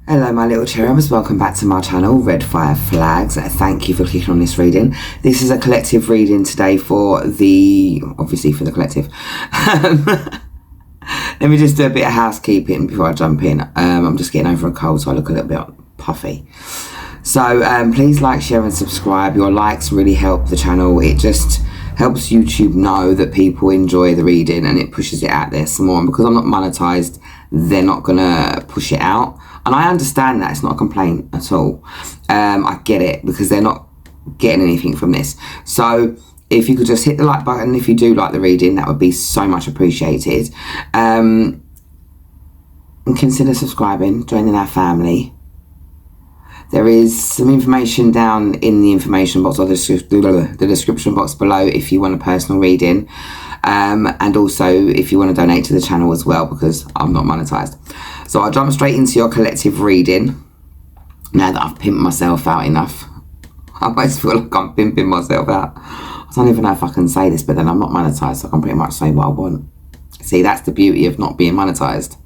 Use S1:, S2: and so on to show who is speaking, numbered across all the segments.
S1: Hello my little cherubs, welcome back to my channel, Red Fire Flags. Thank you for clicking on this reading. This is a collective reading today obviously for the collective. Let me just do a bit of housekeeping before I jump in. I'm just getting over a cold, so I look a little bit puffy. So please like, share and subscribe. Your likes really help the channel. It just helps YouTube know that people enjoy the reading and it pushes it out there some more. And because I'm not monetized, they're not gonna push it out. And I understand that, it's not a complaint at all. I get it, because they're not getting anything from this. So if you could just hit the like button if you do like the reading, that would be so much appreciated. And consider subscribing, joining our family. There is some information down in the information box or the description box below if you want a personal reading. And also if you want to donate to the channel as well, because I'm not monetized. So I'll jump straight into your collective reading now that I've pimped myself out enough. I always feel like I'm pimping myself out. I don't even know if I can say this, but then I'm not monetized, so I can pretty much say what I want. See, that's the beauty of not being monetized.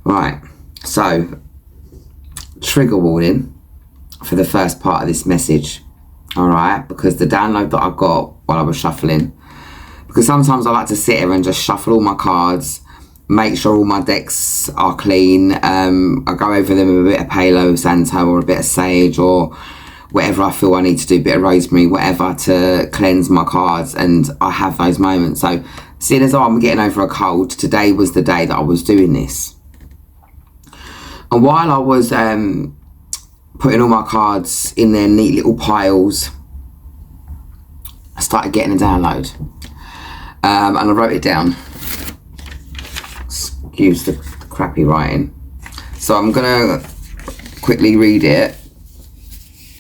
S1: Right, so trigger warning for the first part of this message. All right, because the download that I got while I was shuffling, because sometimes I like to sit here and just shuffle all my cards, make sure all my decks are clean. I go over them with a bit of Palo Santo or a bit of sage or whatever I feel I need to do, a bit of rosemary, whatever, to cleanse my cards. And I have those moments. So seeing as though I'm getting over a cold, today was the day that I was doing this. And while I was putting all my cards in their neat little piles, I started getting a download. And I wrote it down. Excuse the crappy writing. So I'm gonna quickly read it.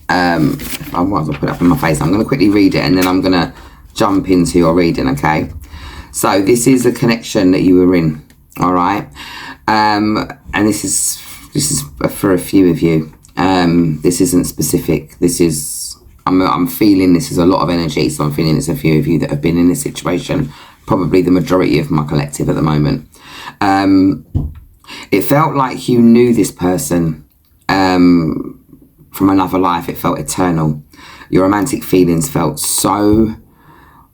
S1: I might as well put it up in my face. I'm gonna quickly read it and then I'm gonna jump into your reading, okay? So this is a connection that you were in, all right? And this is for a few of you. This isn't specific. This is, I'm feeling this is a lot of energy, so I'm feeling it's a few of you that have been in this situation, probably the majority of my collective at the moment. It felt like you knew this person from another life. It felt eternal. Your romantic feelings felt so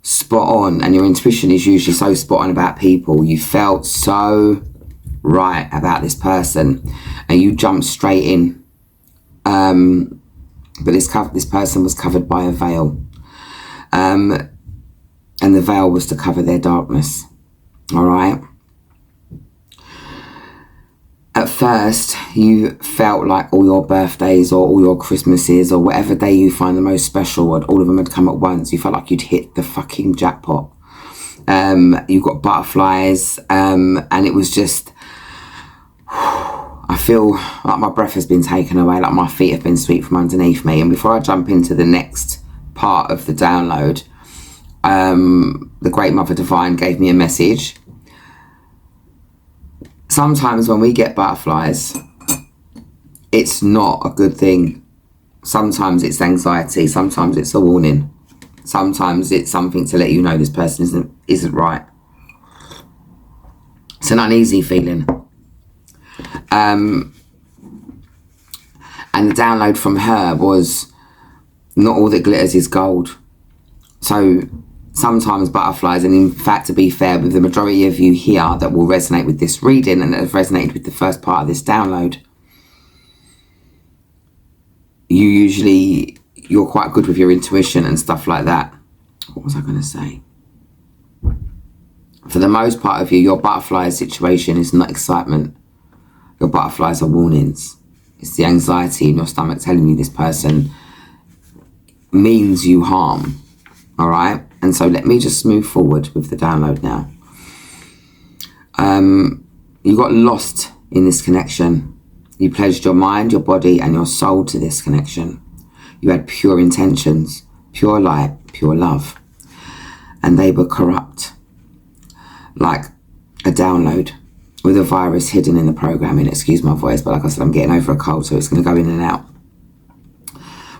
S1: spot on, and your intuition is usually so spot on about people. You felt so right about this person and you jumped straight in. But this person was covered by a veil. And the veil was to cover their darkness. All right. At first, you felt like all your birthdays or all your Christmases or whatever day you find the most special, and all of them had come at once. You felt like you'd hit the fucking jackpot. You got butterflies, and it was just, I feel like my breath has been taken away, like my feet have been swept from underneath me. And before I jump into the next part of the download, the Great Mother Divine gave me a message. Sometimes when we get butterflies, it's not a good thing. Sometimes it's anxiety. Sometimes it's a warning. Sometimes it's something to let you know this person isn't right. It's an uneasy feeling. And the download from her was, not all that glitters is gold. So sometimes butterflies, and in fact, to be fair, with the majority of you here that will resonate with this reading and that have resonated with the first part of this download, you're quite good with your intuition and stuff like that. What was I going to say? For the most part of you, your butterfly situation is not excitement. Your butterflies are warnings. It's the anxiety in your stomach telling you this person means you harm. All right. And so let me just move forward with the download now. You got lost in this connection. You pledged your mind, your body, and your soul to this connection. You had pure intentions, pure light, pure love. And they were corrupt. Like a download with a virus hidden in the programming. Excuse my voice, but like I said, I'm getting over a cold, so it's going to go in and out.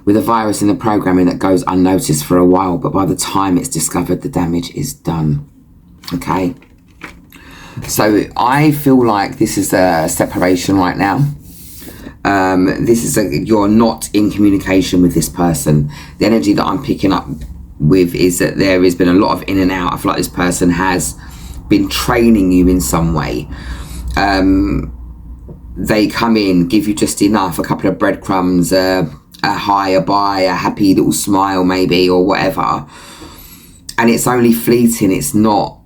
S1: With a virus in the programming that goes unnoticed for a while, but by the time it's discovered, the damage is done. Okay? So I feel like this is a separation right now. This is you're not in communication with this person. The energy that I'm picking up with is that there has been a lot of in and out. I feel like this person has been training you in some way. They come in, give you just enough, a couple of breadcrumbs, a hi, a bye, a happy little smile maybe, or whatever, and it's only fleeting. It's not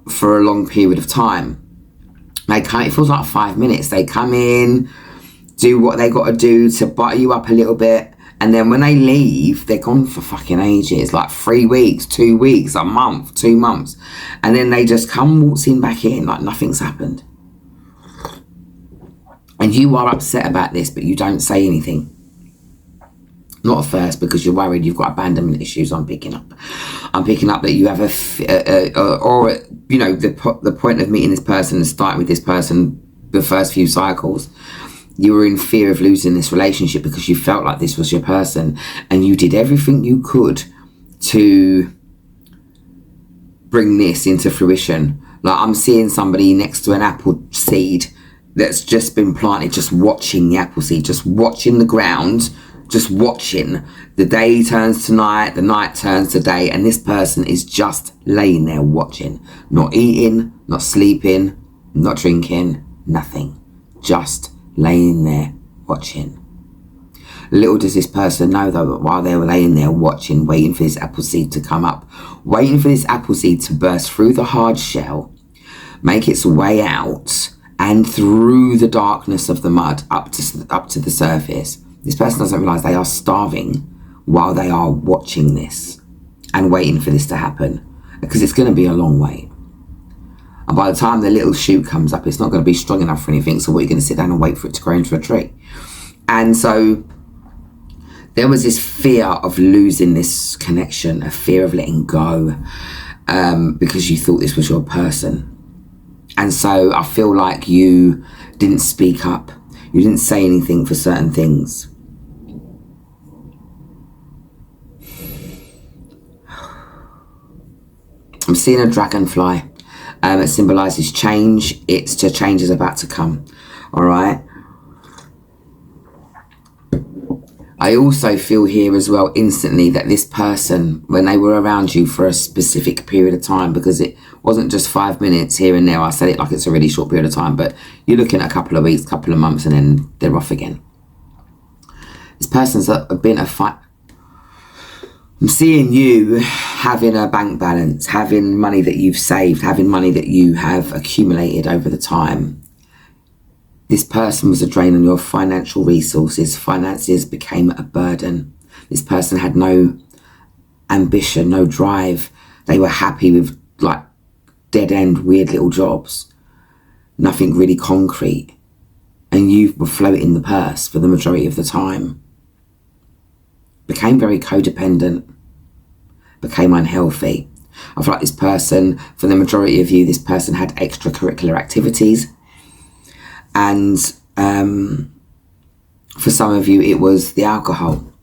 S1: for a long period of time. It feels like 5 minutes. They come in, do what they got to do to butter you up a little bit, and then when they leave, they're gone for fucking ages, like 3 weeks, 2 weeks, a month, 2 months, and then they just come waltzing back in like nothing's happened. And you are upset about this, but you don't say anything. Not at first, because you're worried you've got abandonment issues. I'm picking up that you have the point of meeting this person and starting with this person, the first few cycles, you were in fear of losing this relationship because you felt like this was your person, and you did everything you could to bring this into fruition. Like, I'm seeing somebody next to an apple seed that's just been planted, just watching the apple seed, just watching the ground, just watching. The day turns to night, the night turns to day, and this person is just laying there watching. Not eating, not sleeping, not drinking, nothing. Just laying there watching. Little does this person know, though, that while they were laying there watching, waiting for this apple seed to come up, waiting for this apple seed to burst through the hard shell, make its way out, and through the darkness of the mud up to the surface. This person doesn't realise they are starving while they are watching this and waiting for this to happen, because it's going to be a long wait. And by the time the little shoot comes up, it's not going to be strong enough for anything, so what, you're going to sit down and wait for it to grow into a tree. And so there was this fear of losing this connection, a fear of letting go, because you thought this was your person. And so I feel like you didn't speak up. You didn't say anything for certain things. I'm seeing a dragonfly. It symbolises change. Change is about to come. All right. I also feel here as well instantly that this person, when they were around you for a specific period of time, because it wasn't just 5 minutes here and there. I said it like it's a really short period of time, but you're looking at a couple of weeks, couple of months, and then they're off again. This person's been a fight. I'm seeing you having a bank balance, having money that you've saved, having money that you have accumulated over the time. This person was a drain on your financial resources. Finances became a burden. This person had no ambition, no drive. They were happy with like dead-end, weird little jobs. Nothing really concrete. And you were floating the purse for the majority of the time. Became very codependent. Became unhealthy. I feel like this person, for the majority of you, this person had extracurricular activities. And for some of you, it was the alcohol.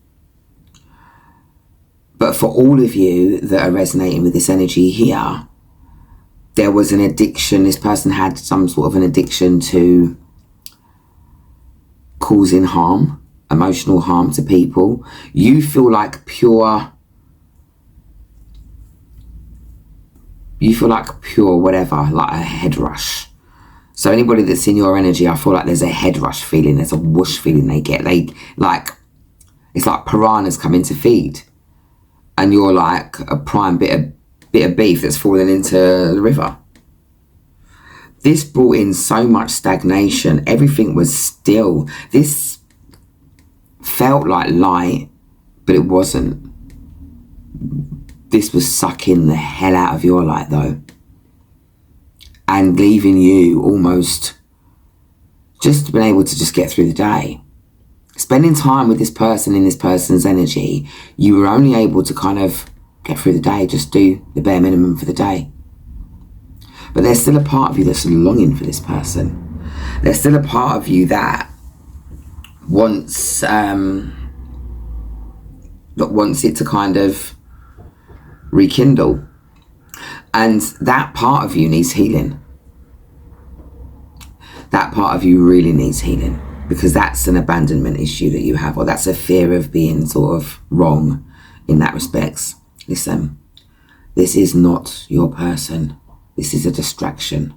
S1: But for all of you that are resonating with this energy here, there was an addiction. This person had some sort of an addiction to causing harm, emotional harm to people. You feel like pure whatever, like a head rush. So anybody that's in your energy, I feel like there's a head rush feeling, there's a whoosh feeling they get. It's like piranhas coming to feed, and you're like a prime bit of beef that's fallen into the river. This brought in so much stagnation. Everything was still. This felt like light, but it wasn't. This was sucking the hell out of your light, though, and leaving you almost just being able to just get through the day. Spending time with this person in this person's energy, you were only able to kind of get through the day, just do the bare minimum for the day. But there's still a part of you that's longing for this person. There's still a part of you that wants it to kind of rekindle. And that part of you needs healing. that part of you really needs healing, because that's an abandonment issue that you have, or that's a fear of being sort of wrong in that respects. Listen, this is not your person. This is a distraction.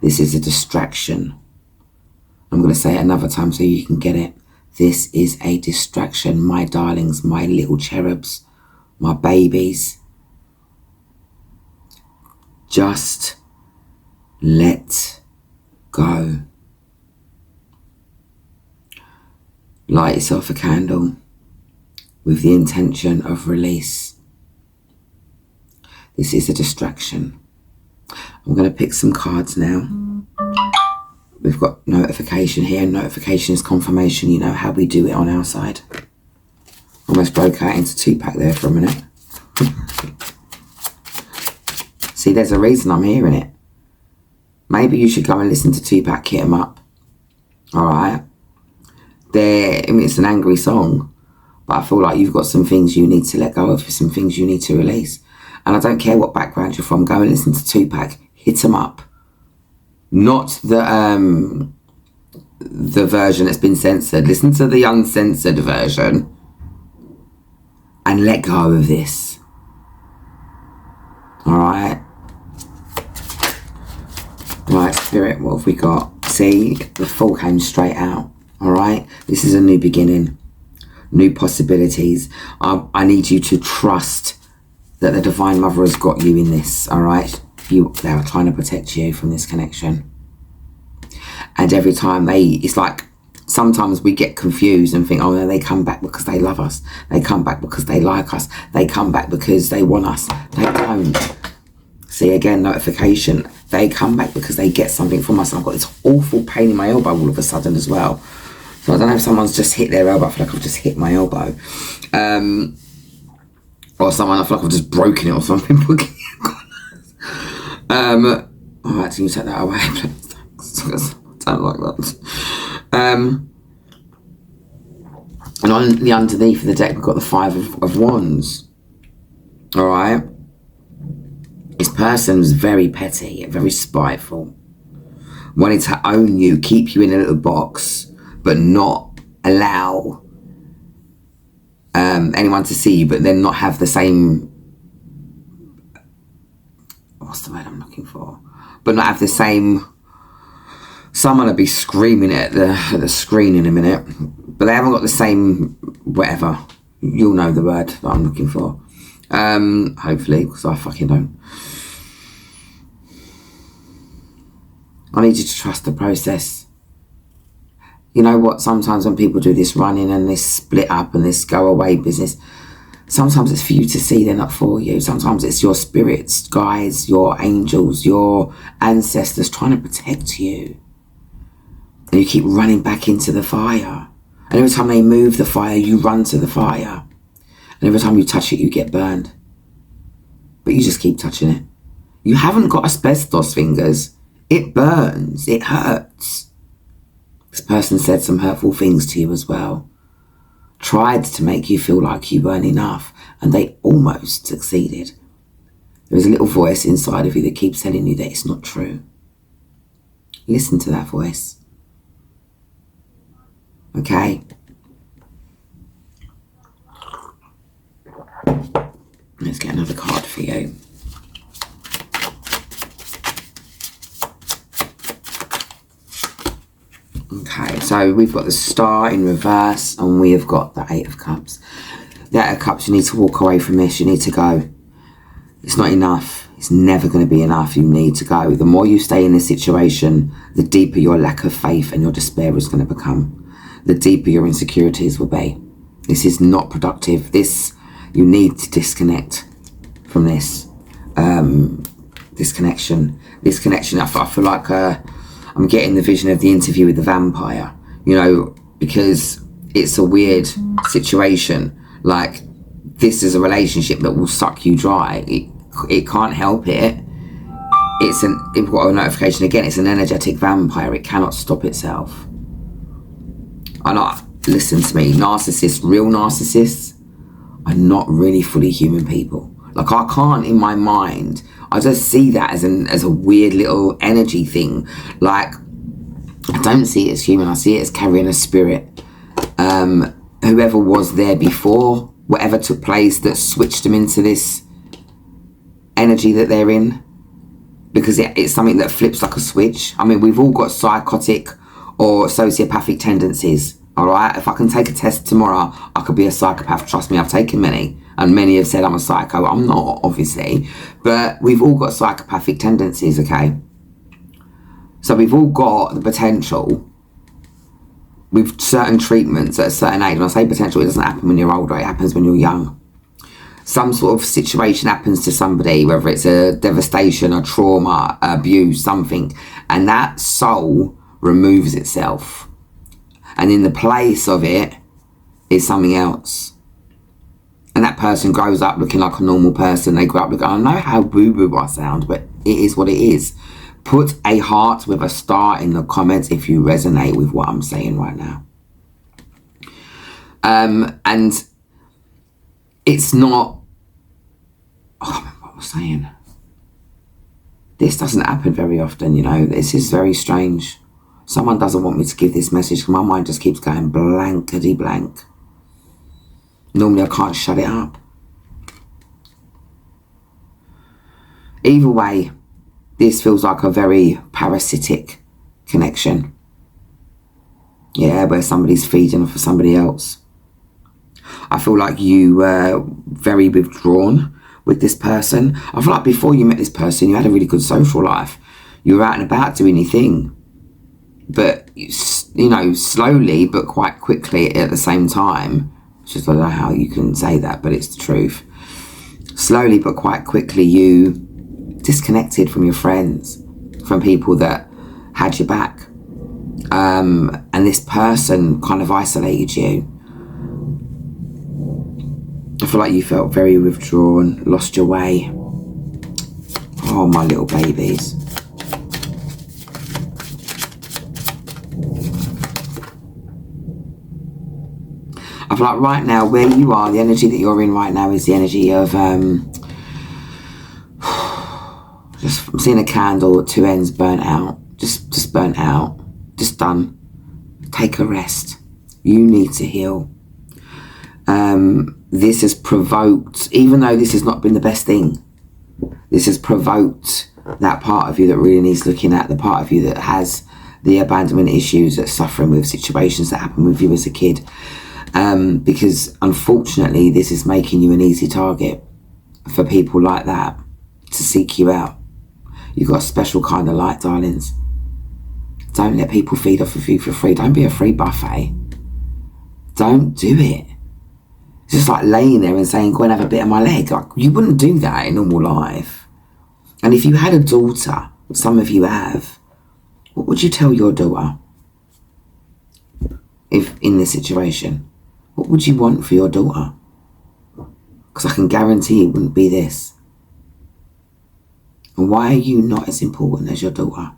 S1: This is a distraction. I'm going to say it another time so you can get it. This is a distraction, my darlings, my little cherubs, my babies. Just let go. Light yourself a candle with the intention of release. This is a distraction. I'm going to pick some cards now. We've got notification here. Notification is confirmation. You know how we do it on our side. Almost broke out into 2-pack there for a minute. See, there's a reason I'm hearing it. Maybe you should go and listen to 2-pack, hit 'em up. Alright? I mean, it's an angry song, but I feel like you've got some things you need to let go of, some things you need to release. And I don't care what background you're from, go and listen to 2-pack, hit 'em up. Not the version that's been censored. Listen to the uncensored version and let go of this. Alright? Right, Spirit, what have we got? See, the Fool came straight out. Alright? This is a new beginning. New possibilities. I need you to trust that the Divine Mother has got you in this. Alright? They are trying to protect you from this connection. And every time it's like, sometimes we get confused and think, oh no, they come back because they love us. They come back because they like us. They come back because they want us. They don't. See, again, notification. They come back because they get something from us. And I've got this awful pain in my elbow all of a sudden as well. So I don't know if someone's just hit their elbow. I feel like I've just hit my elbow. Or someone, I feel like I've just broken it or something. Alright, so you take that away, please. I don't like that. And on the underneath of the deck, we've got the 5 of Wands. Alright? This person's very petty, very spiteful. Wanting to own you, keep you in a little box, but not allow anyone to see you, but then not have the same, what's the word I'm looking for? But not have the same, someone will be screaming at the screen in a minute, but they haven't got the same, whatever. You'll know the word that I'm looking for. Hopefully, because I fucking don't. I need you to trust the process. You know what? Sometimes when people do this running and this split up and this go away business, sometimes it's for you to see they're not for you. Sometimes it's your spirits, guides, your angels, your ancestors trying to protect you. And you keep running back into the fire. And every time they move the fire, you run to the fire. And every time you touch it, you get burned. But you just keep touching it. You haven't got asbestos fingers. It burns. It hurts. This person said some hurtful things to you as well. Tried to make you feel like you weren't enough. And they almost succeeded. There is a little voice inside of you that keeps telling you that it's not true. Listen to that voice. Okay? Let's get another card for you. Okay, so we've got the Star in reverse and we have got the 8 of Cups. The 8 of Cups, you need to walk away from this. You need to go. It's not enough. It's never going to be enough. You need to go. The more you stay in this situation, the deeper your lack of faith and your despair is going to become. The deeper your insecurities will be. This is not productive. You need to disconnect from this. This connection. I feel like I'm getting the vision of the interview with the vampire. You know, because it's a weird situation. Like, this is a relationship that will suck you dry. It can't help it. We've got a notification again. It's an energetic vampire. It cannot stop itself. Listen to me, narcissists, real narcissists, are not really fully human people. Like, I can't in my mind, I just see that as a weird little energy thing. Like, I don't see it as human, I see it as carrying a spirit. Whoever was there before, whatever took place that switched them into this energy that they're in, because it's something that flips like a switch. I mean, we've all got psychotic or sociopathic tendencies, all right? If I can take a test tomorrow, I could be a psychopath. Trust me, I've taken many, and many have said I'm a psycho. I'm not, obviously, but we've all got psychopathic tendencies, okay? So we've all got the potential with certain treatments at a certain age. When I say potential, it doesn't happen when you're older, it happens when you're young. Some sort of situation happens to somebody, whether it's a devastation, a trauma, abuse, something, and that soul removes itself. And in the place of it is something else. And that person grows up looking like a normal person. They grow up looking, I don't know how boo-boo I sound, but it is what it is. Put a heart with a star in the comments if you resonate with what I'm saying right now. And it's not, I can't remember what I was saying. This doesn't happen very often, you know. This is very strange. Someone doesn't want me to give this message because my mind just keeps going blankety blank. Normally I can't shut it up. Either way, this feels like a very parasitic connection. Yeah, where somebody's feeding off of somebody else. I feel like you were very withdrawn with this person. I feel like before you met this person, you had a really good social life. You were out and about doing your thing. But, you know, slowly but quite quickly at the same time, just I don't know how you can say that, but it's the truth. Slowly but quite quickly, you disconnected from your friends, from people that had your back. And this person kind of isolated you. I feel like you felt very withdrawn, lost your way. Oh, my little babies. I feel like right now, where you are, the energy that you're in right now is the energy of, just I'm seeing a candle at two ends burnt out. Just burnt out. Just done. Take a rest. You need to heal. This has provoked, even though this has not been the best thing, this has provoked that part of you that really needs looking at, the part of you that has the abandonment issues, that's suffering with situations that happened with you as a kid. Because unfortunately, this is making you an easy target for people like that to seek you out. You've got a special kind of light, darlings. Don't let people feed off of you for free. Don't be a free buffet. Don't do it. It's just like laying there and saying, go and have a bit of my leg. Like, you wouldn't do that in normal life. And if you had a daughter, which some of you have, what would you tell your daughter? If in this situation, what would you want for your daughter? Because I can guarantee it wouldn't be this. And why are you not as important as your daughter?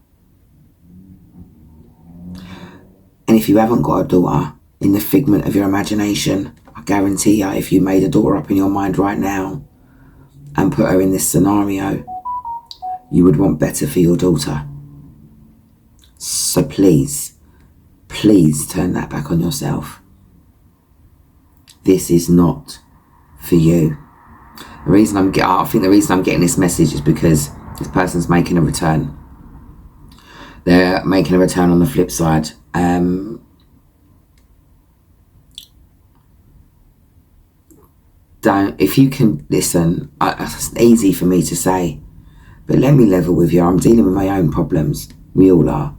S1: And if you haven't got a daughter, in the figment of your imagination, I guarantee you, if you made a daughter up in your mind right now and put her in this scenario, you would want better for your daughter. So please, please turn that back on yourself. This is not for you. I think the reason I'm getting this message is because this person's making a return. They're making a return on the flip side. If you can listen, it's easy for me to say, but let me level with you. I'm dealing with my own problems. We all are.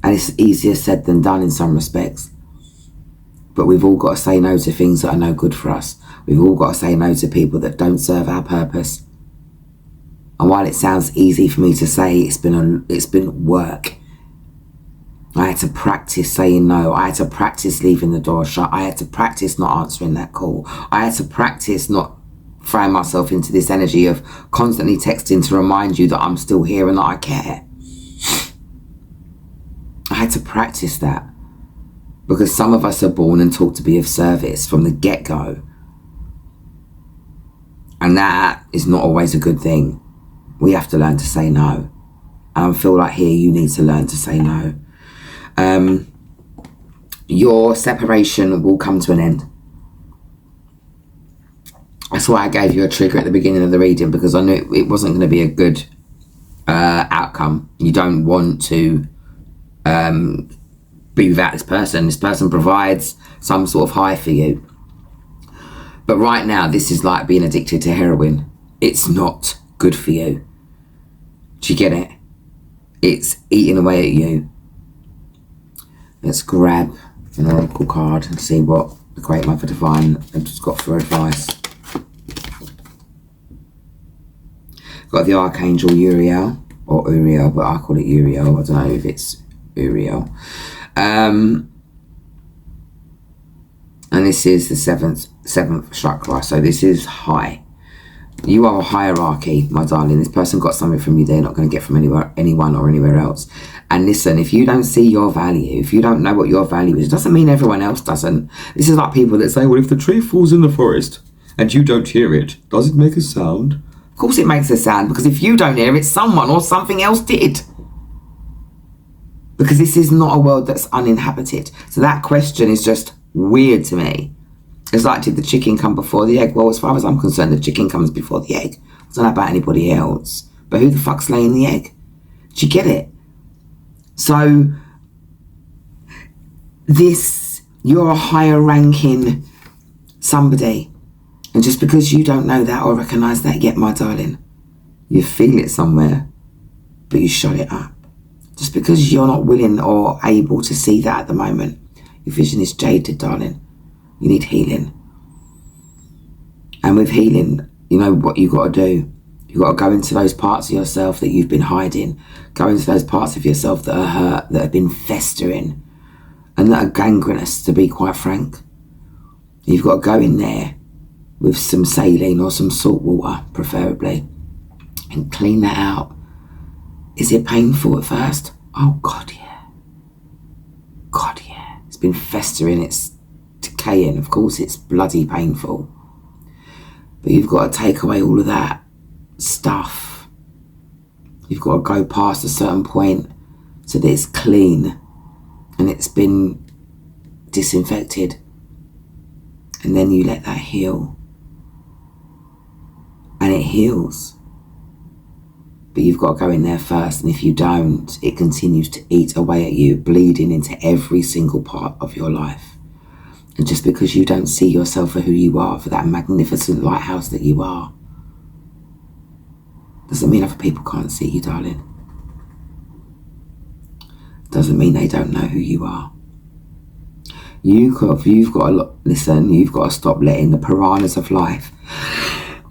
S1: And it's easier said than done in some respects. But we've all got to say no to things that are no good for us. We've all got to say no to people that don't serve our purpose. And while it sounds easy for me to say, it's been work. I had to practice saying no. I had to practice leaving the door shut. I had to practice not answering that call. I had to practice not throwing myself into this energy of constantly texting to remind you that I'm still here and that I care. I had to practice that. Because some of us are born and taught to be of service from the get-go. And that is not always a good thing. We have to learn to say no. And I feel like here you need to learn to say no. Your separation will come to an end. That's why I gave you a trigger at the beginning of the reading, because I knew it wasn't going to be a good outcome. You don't want to be without this person. This person provides some sort of high for you. But right now, this is like being addicted to heroin. It's not good for you. Do you get it? It's eating away at you. Let's grab an oracle card and see what the Great Mother Divine has got for advice. Got the Archangel Uriel, or Uriel, but I call it Uriel. I don't know if it's Uriel. And this is the seventh chakra, so this is high. You are a hierarchy, my darling. This person got something from you they're not going to get from anyone or anywhere else. And listen, if you don't see your value, if you don't know what your value is, it doesn't mean everyone else doesn't. This is like people that say, well, if the tree falls in the forest and you don't hear it, does it make a sound? Of course it makes a sound, because if you don't hear it, someone or something else did. Because this is not a world that's uninhabited. So that question is just weird to me. It's like, did the chicken come before the egg? Well, as far as I'm concerned, the chicken comes before the egg. I don't know about anybody else. But who the fuck's laying the egg? Do you get it? So, you're a higher ranking somebody. And just because you don't know that or recognise that yet, my darling, you feel it somewhere, but you shut it up. Just because you're not willing or able to see that at the moment, your vision is jaded, darling. You need healing. And with healing, you know what you've got to do. You've got to go into those parts of yourself that you've been hiding. Go into those parts of yourself that are hurt, that have been festering, and that are gangrenous, to be quite frank. You've got to go in there with some saline or some salt water, preferably, and clean that out. Is it painful at first? Oh, God, yeah. God, yeah. It's been festering. It's decaying. Of course, it's bloody painful. But you've got to take away all of that stuff. You've got to go past a certain point so that it's clean and it's been disinfected. And then you let that heal. And it heals. But you've got to go in there first, and if you don't, it continues to eat away at you, bleeding into every single part of your life. And just because you don't see yourself for who you are, for that magnificent lighthouse that you are, doesn't mean other people can't see you, darling. Doesn't mean they don't know who you are. You've got to stop letting the piranhas of life,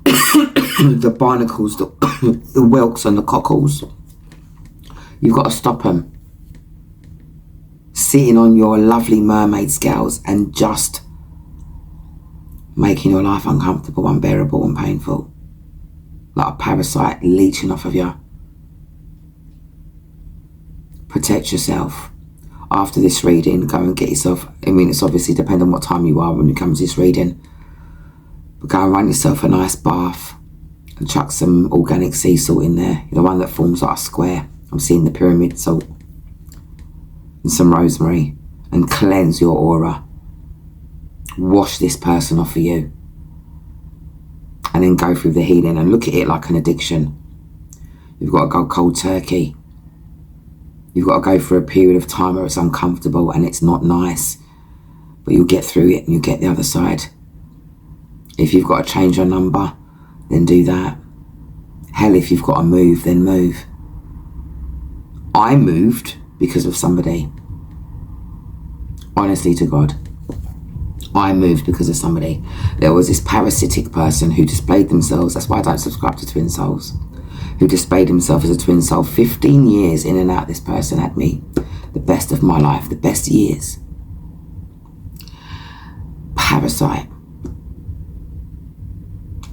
S1: the barnacles, the whelks and the cockles, you've got to stop them sitting on your lovely mermaid scales and just making your life uncomfortable, unbearable and painful, like a parasite leeching off of you. Protect yourself. After this reading, go and get yourself, it's obviously depend on what time you are when it comes to this reading, but go and run yourself a nice bath and chuck some organic sea salt in there, the one that forms like a square. I'm seeing the pyramid salt, and some rosemary, and cleanse your aura. Wash this person off of you, and then go through the healing and look at it like an addiction. You've got to go cold turkey. You've got to go through a period of time where it's uncomfortable and it's not nice, but you'll get through it and you'll get the other side. If you've got to change your number, then do that. Hell, if you've got to move, then move. I moved because of somebody. Honestly to God. I moved because of somebody. There was this parasitic person who displayed themselves, that's why I don't subscribe to twin souls, who displayed himself as a twin soul. 15 years in and out, this person had me. The best of my life, the best years. Parasite.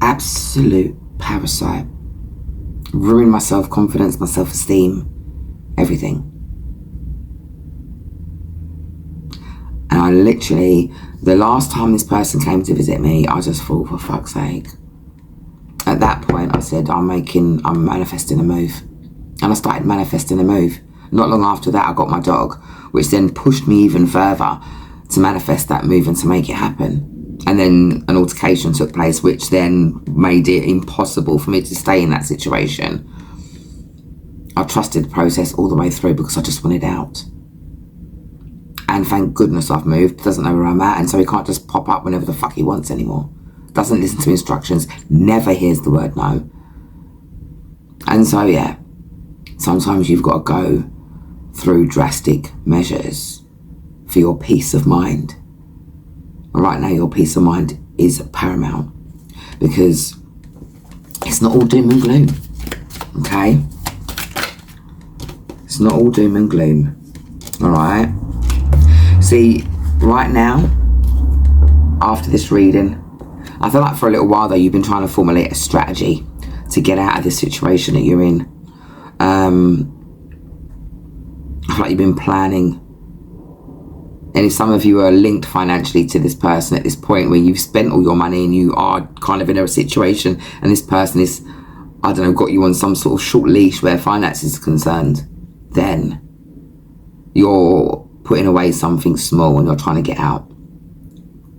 S1: Absolute parasite. Ruined my self-confidence, my self-esteem, everything. And I literally, the last time this person came to visit me, I just thought, for fuck's sake. that point, I said, I'm manifesting a move. And I started manifesting a move. Not long after that, I got my dog, which then pushed me even further to manifest that move and to make it happen. And then an altercation took place, which then made it impossible for me to stay in that situation. I trusted the process all the way through because I just wanted out. And thank goodness I've moved. Doesn't know where I'm at, and so he can't just pop up whenever the fuck he wants anymore. Doesn't listen to instructions, never hears the word no. And so yeah, sometimes you've got to go through drastic measures for your peace of mind. And right now your peace of mind is paramount, because it's not all doom and gloom, okay? It's not all doom and gloom, alright? See, right now, after this reading, I feel like for a little while though, you've been trying to formulate a strategy to get out of this situation that you're in. I feel like you've been planning. And if some of you are linked financially to this person at this point where you've spent all your money and you are kind of in a situation and this person is, I don't know, got you on some sort of short leash where finances are concerned, then you're putting away something small and you're trying to get out.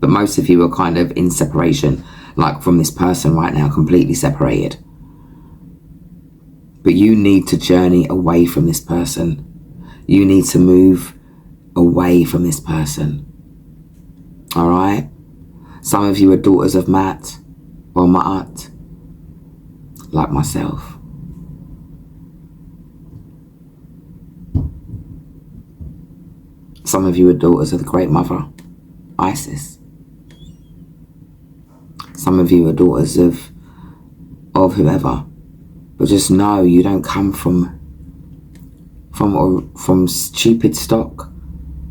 S1: But most of you are kind of in separation, like from this person right now, completely separated. But you need to journey away from this person. You need to move away from this person. Alright? Some of you are daughters of Matt or Ma'at, like myself. Some of you are daughters of the Great Mother, Isis. Some of you are daughters of whoever. But just know you don't come from stupid stock.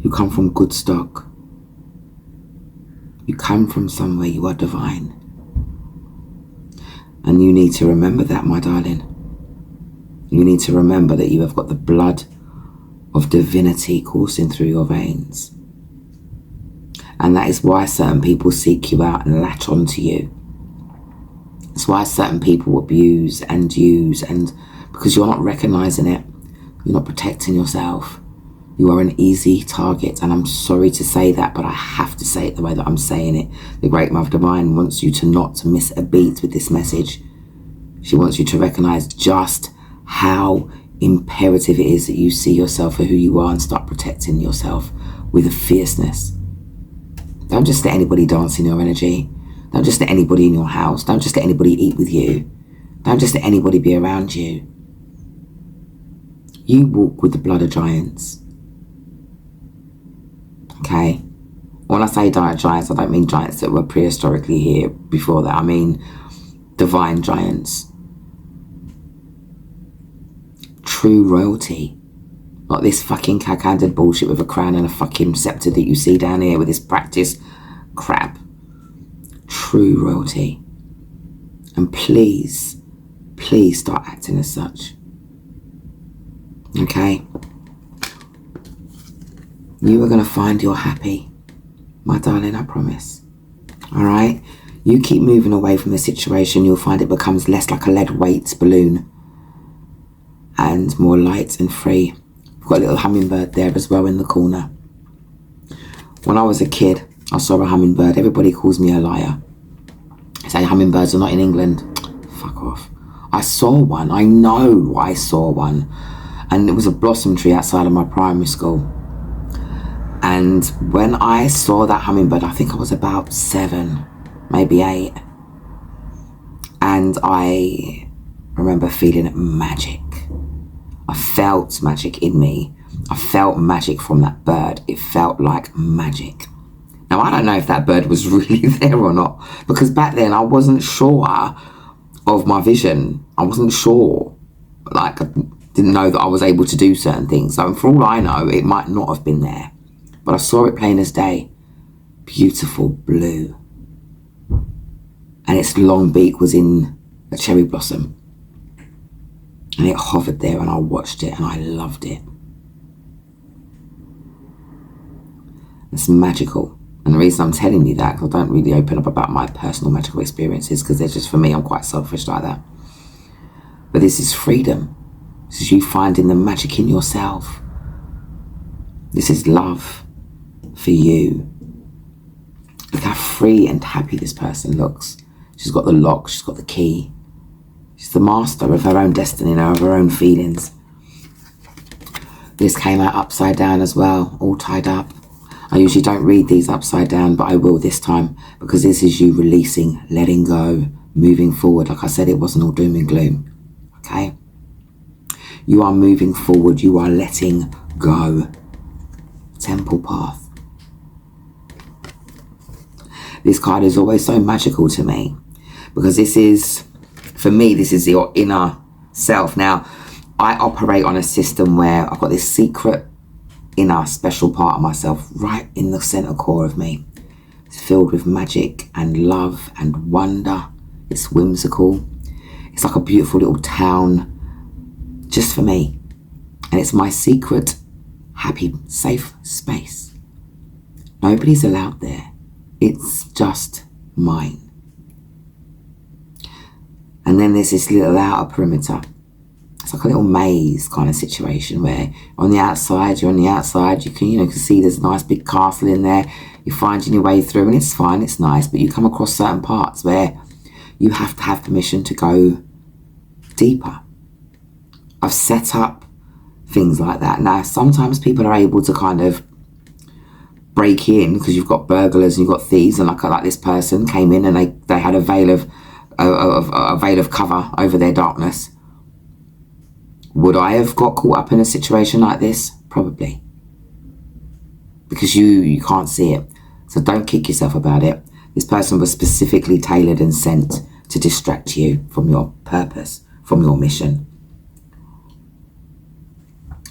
S1: You come from good stock. You come from somewhere you are divine. And you need to remember that, my darling. You need to remember that you have got the blood of divinity coursing through your veins. And that is why certain people seek you out and latch onto you. It's why certain people abuse and use, and because you're not recognizing it, you're not protecting yourself. You are an easy target, and I'm sorry to say that, but I have to say it the way that I'm saying it. The Great Mother Divine wants you to not to miss a beat with this message. She wants you to recognize just how imperative it is that you see yourself for who you are and start protecting yourself with a fierceness. Don't just let anybody dance in your energy. Don't just let anybody in your house. Don't just let anybody eat with you. Don't just let anybody be around you. You walk with the blood of giants. Okay? When I say giants, I don't mean giants that were prehistorically here before that. I mean divine giants. True royalty. Not this fucking cack-handed bullshit with a crown and a fucking scepter that you see down here with this practice crap. True royalty. And please, please start acting as such. Okay? You are going to find you're happy. My darling, I promise. Alright? You keep moving away from the situation, you'll find it becomes less like a lead weight balloon and more light and free. We've got a little hummingbird there as well in the corner. When I was a kid, I saw a hummingbird. Everybody calls me a liar. They say hummingbirds are not in England. Fuck off. I saw one. I know I saw one. And it was a blossom tree outside of my primary school. And when I saw that hummingbird, I think I was about 7, maybe 8. And I remember feeling magic. I felt magic in me. I felt magic from that bird. It felt like magic. Now, I don't know if that bird was really there or not, because back then I wasn't sure of my vision. I wasn't sure. Like, I didn't know that I was able to do certain things. So for all I know, it might not have been there. But I saw it plain as day. Beautiful blue. And its long beak was in a cherry blossom. And it hovered there and I watched it and I loved it. It's magical. And reason I'm telling you that, because I don't really open up about my personal magical experiences, because they're just, for me, I'm quite selfish like that. But this is freedom. This is you finding the magic in yourself. This is love for you. Look how free and happy this person looks. She's got the lock, she's got the key. She's the master of her own destiny now, of her own feelings. This came out upside down as well, all tied up. I usually don't read these upside down, but I will this time, because this is you releasing, letting go, moving forward. Like I said, it wasn't all doom and gloom, okay? You are moving forward, you are letting go. Temple path. This card is always so magical to me, because this is, for me, this is your inner self. Now, I operate on a system where I've got this secret inner special part of myself right in the center core of me. It's filled with magic and love and wonder. It's whimsical. It's like a beautiful little town just for me. And it's my secret, happy, safe space. Nobody's allowed there. It's just mine. And then there's this little outer perimeter. It's like a little maze kind of situation where on the outside, you're on the outside, you can see there's a nice big castle in there. You're finding your way through and it's fine, it's nice, but you come across certain parts where you have to have permission to go deeper. I've set up things like that. Now, sometimes people are able to kind of break in because you've got burglars and you've got thieves, and like this person came in and they had a veil of cover over their darkness. Would I have got caught up in a situation like this? Probably. Because you can't see it. So don't kick yourself about it. This person was specifically tailored and sent to distract you from your purpose, from your mission.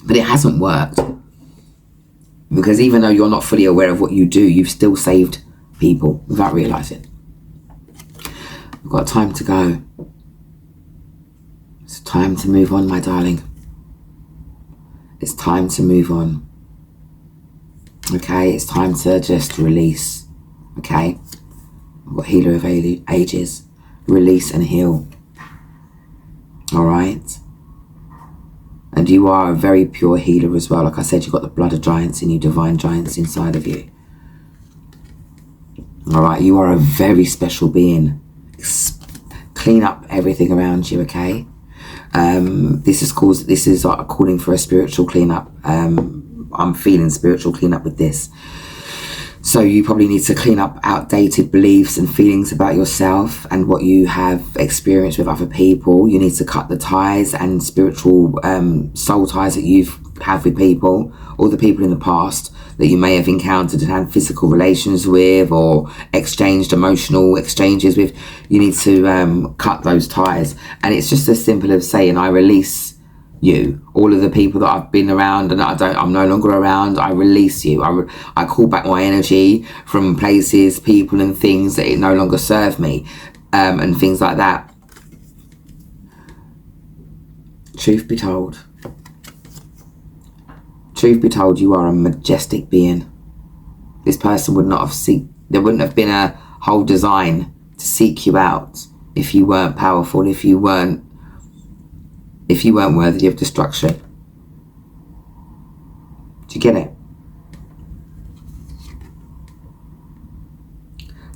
S1: But it hasn't worked. Because even though you're not fully aware of what you do, you've still saved people without realising. We've got time to go. It's time to move on, my darling. It's time to move on. Okay, it's time to just release. Okay, I've got Healer of Ages. Release and heal. Alright? And you are a very pure healer as well. Like I said, you've got the blood of giants in you, divine giants inside of you. Alright, you are a very special being. Clean up everything around you, okay? This is calling for a spiritual cleanup. I'm feeling spiritual cleanup with this. So you probably need to clean up outdated beliefs and feelings about yourself and what you have experienced with other people. You need to cut the ties and spiritual soul ties that you've had with people, or the people in the past that you may have encountered and had physical relations with or exchanged emotional exchanges with. You need to cut those ties. And it's just as simple as saying, I release you. All of the people that I've been around and I'm no longer around, I release you. I call back my energy from places, people and things that it no longer serve me, and things like that. Truth be told, you are a majestic being. This person would not have there wouldn't have been a whole design to seek you out if you weren't powerful, if you weren't worthy of destruction. Do you get it?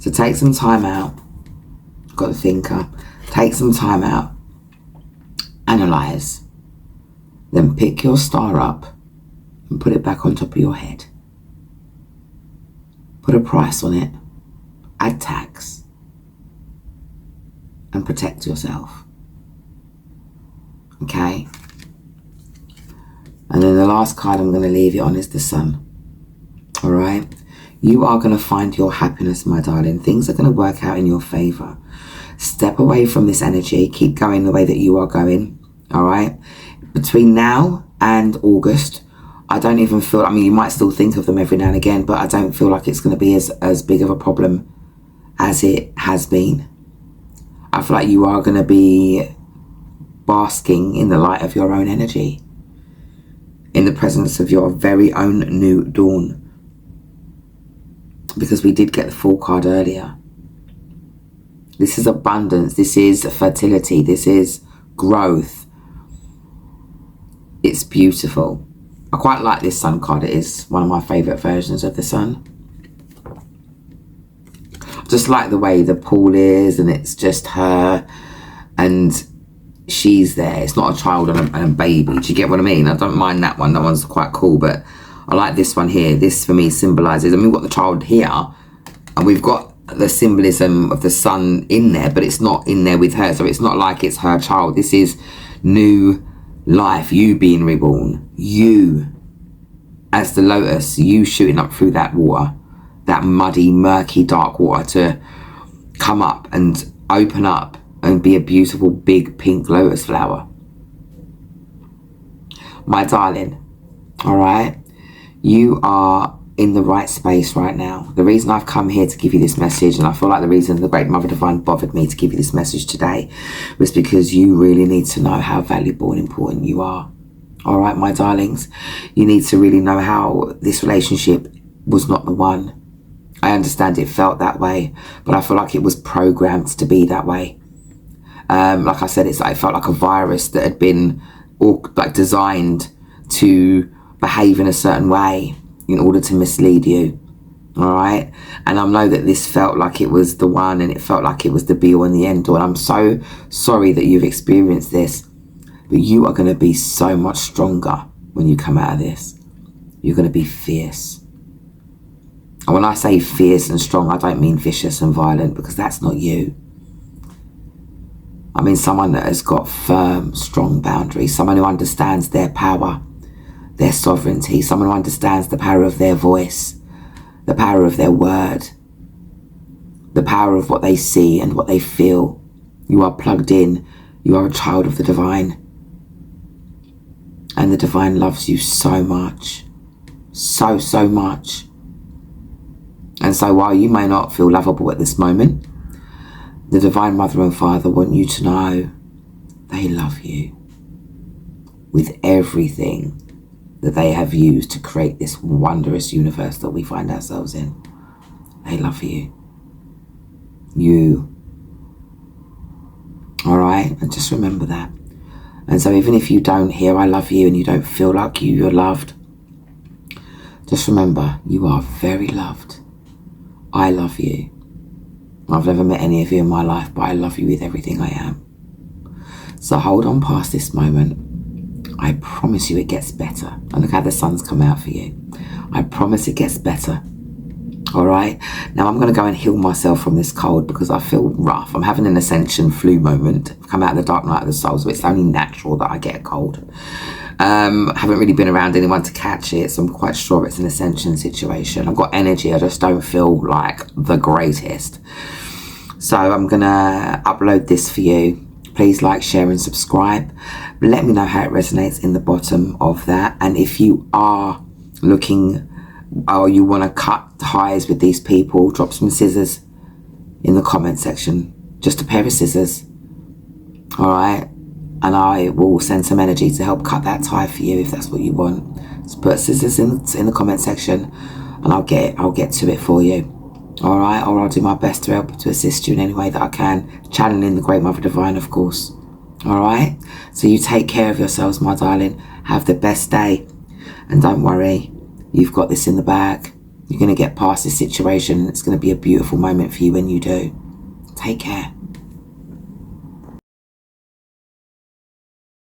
S1: So take some time out. Got the thinker. Take some time out. Analyze. Then pick your star up and put it back on top of your head. Put a price on it. Add tax. And protect yourself. Okay? And then the last card I'm going to leave you on is the Sun. Alright? You are going to find your happiness, my darling. Things are going to work out in your favour. Step away from this energy. Keep going the way that you are going. Alright? Between now and August, I don't even feel... I mean, you might still think of them every now and again, but I don't feel like it's going to be as big of a problem as it has been. I feel like you are going to be basking in the light of your own energy, in the presence of your very own new dawn. because we did get the Fool card earlier. This is abundance. This is fertility. This is growth. It's beautiful. I quite like this Sun card. It is one of my favourite versions of the Sun. Just like the way the pool is, and it's just her and she's there. It's not a child and a baby. Do you get what I mean? I don't mind that one. That one's quite cool, but I like this one here. This for me symbolises, I mean, we've got the child here and we've got the symbolism of the sun in there, but it's not in there with her, so it's not like it's her child. This is new life, you being reborn, you as the lotus, you shooting up through that water, that muddy, murky, dark water, to come up and open up and be a beautiful big pink lotus flower. My darling, all right, you are in the right space right now. The reason I've come here to give you this message, and I feel like the reason the Great Mother Divine bothered me to give you this message today, was because you really need to know how valuable and important you are. All right, my darlings, you need to really know how this relationship was not the one. I understand it felt that way, but I feel like it was programmed to be that way. Like I said, it felt like a virus that had been designed to behave in a certain way in order to mislead you. All right, and I know that this felt like it was the one, and it felt like it was the be all and the end all. And I'm so sorry that you've experienced this, but you are going to be so much stronger when you come out of this. You're going to be fierce. And when I say fierce and strong, I don't mean vicious and violent, because that's not you. I mean someone that has got firm, strong boundaries, someone who understands their power, their sovereignty, someone who understands the power of their voice, the power of their word, the power of what they see and what they feel. You are plugged in. You are a child of the divine. And the divine loves you so much. So, so much. And so while you may not feel lovable at this moment, the Divine Mother and Father want you to know they love you with everything that they have used to create this wondrous universe that we find ourselves in. They love you. You. All right? And just remember that. And so even if you don't hear I love you and you don't feel like you're loved, just remember you are very loved. I love you. I've never met any of you in my life, but I love you with everything I am. So hold on past this moment. I promise you it gets better. And look how the sun's come out for you. I promise it gets better. All right? Now I'm going to go and heal myself from this cold because I feel rough. I'm having an ascension flu moment. I've come out of the dark night of the soul, so it's only natural that I get a cold. I haven't really been around anyone to catch it, so I'm quite sure it's an ascension situation. I've got energy, I just don't feel like the greatest. So I'm gonna upload this for you. Please like, share and subscribe. Let me know how it resonates in the bottom of that. And if you are looking or you want to cut ties with these people, drop some scissors in the comment section. Just a pair of scissors. All right? And I will send some energy to help cut that tie for you if that's what you want. Just put scissors in the comment section and I'll get to it for you. All right? Or I'll do my best to help to assist you in any way that I can. Channeling the Great Mother Divine, of course. All right? So you take care of yourselves, my darling. Have the best day. And don't worry. You've got this in the bag. You're going to get past this situation. It's going to be a beautiful moment for you when you do. Take care.